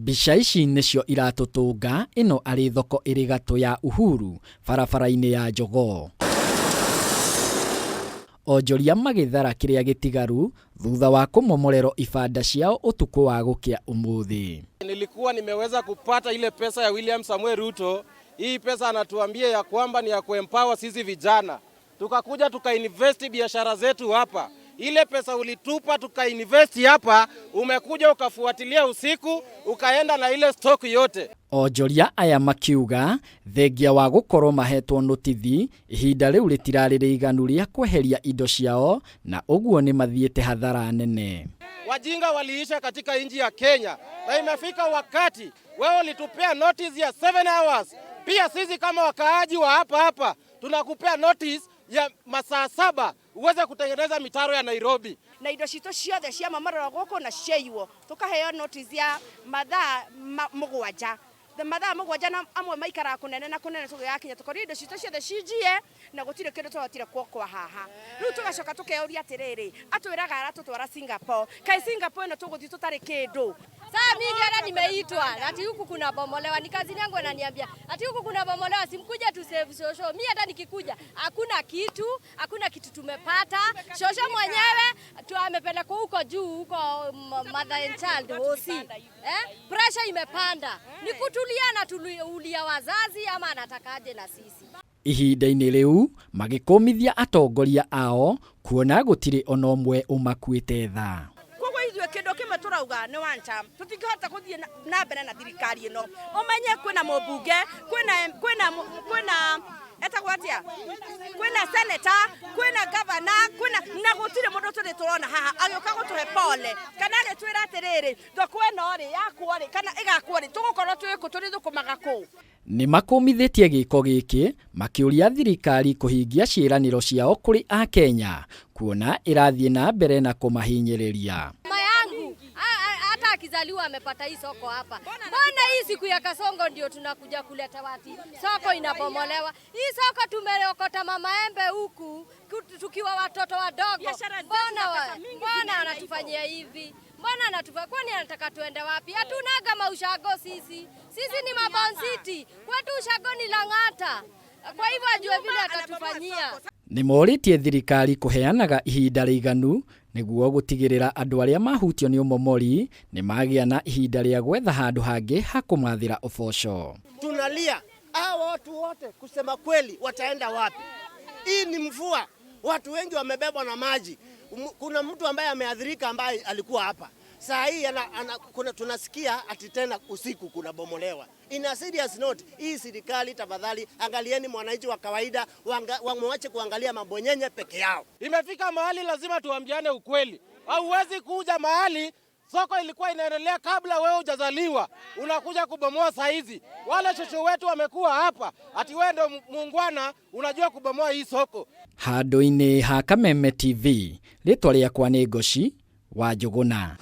Mbica ici nĩcio iratutunga ino ari thoko iri gatũ ya Uhuru barabara-inĩ ya Jogoo. Onjoria magithara kiria gitigaru thutha wa kumomorero ibanda ciao utuku wa gukia umuthi. Nilikuwa nimeweza kupata ile pesa ya William Samuel Ruto. Hii pesa anatuambia ya kwamba ni ya kuempower sisi vijana. Tukakuja tukainvest biashara zetu hapa. Ile pesa ulitupa tukainvest hapa, umekuja ukafuatilia usiku, ukaenda na ile stock yote. Onjoria aya makiuga thengia wa gukorwo mahetwo notithi ihinda riu ritirari riganu ria kweheria indo ciao na uguo ni mathiete hathara nene. Wajinga waliisha katika nchi ya Kenya na imefika wakati wewe ulitupea notice ya 7 hours. Pia sisi kama wakaaji wa hapa tunakupea notice ya masaa 7 uweze kutengeneza mitaro ya Nairobi. Na indo cito ciothe cia mamaroro goko na ciaiwo tukaheo notice ya mathaa mugwanja. Mathaa mugwanja na amwe maikara kunene na kunene tugakinya tukori indo cito ciothe cinjie na gutire kindu twatire kwa haha. Riu tugacoka tukeuria atiriri atwiraga aratutwara Singapore. Kai Singapore ino tuguthi tutari kindu. Sasa mimi hata nimeitwa ati huku kuna bomolewa, ni kazi yangu ananiambia ati huku kuna bomolewa, simkuja tu save shosho. Mimi hata nikikuja hakuna kitu tumepata. Shosho mwenyewe tu amepeleka huko juu huko mother and child hosi. Pressure imepanda. Ni kutulia na tulia wazazi ama anatakaje na sisi. Ihinda-inĩ riu magikomithia atongoria ao kuona gutiri ono mwe umakuite tha. Kindo kimwe turauga ni one term tutingihota kuthie na mbere na thirikari ino umenye kwina mubunge kwina etagwatia kwina senator kwina governor kwina na gutire mundu turi turona haha agioka gutuhe pole kana ri twira atiriri thoko ino ri yakwo ri kana igakwo ri tugukorwo twiku turi thukumaga ku. Ni makomithitie giko giki makiuria thirikari kuhingia ciiraniro ciao kuri a Kenya kuona irathie na mbere na kumahinyiriria. Akizaliwa amepata hii soko hapa. Mbona hii siku ya Kasongo ndio tunakuja kuleta wati? Soko inabomolewa. Hii soko tumeokota mamaembe huku tukiwa watoto wadogo. Mbona anatufanyia hivi? Mbona anatufanya? Kwani anataka tuende wapi? Hatunaga maushago sisi. Sisi ni mabonsiti. Kwetu ushago ni Lang'ata. Kwa hivyo ajue vile atatufanyia. Ni moritie thirikari kuheanaga ihinda riganu niguo gutigirira andu aria mahutio ni umomori ni magia na ihinda ria gwetha handu hangi hakumathira uboco. Tunalia hao watu wote kusema kweli wataenda wapi? Hii ni mvua, watu wengi wamebebwa na maji. Kuna mtu ambaye ameadhirika ambaye alikuwa hapa. Saa hii tunasikia ati tena usiku kuna bomolewa. In a serious note, hii serikali tafadhali angalieni mwananchi wa kawaida, wamwache kuangalia mabonyenye peke yao. Imefika mahali lazima tuambiane ukweli. Hauwezi kuja mahali soko ilikuwa inaendelea kabla wewe hujazaliwa. Unakuja kubomoa saa hizi. Wale shosho wetu wamekuwa hapa. Ati wewe ndio muungwana unajua kubomoa hii soko. Handu-ini ha Kameme TV, ritwa riakwa ni Ngoci wa Njuguna.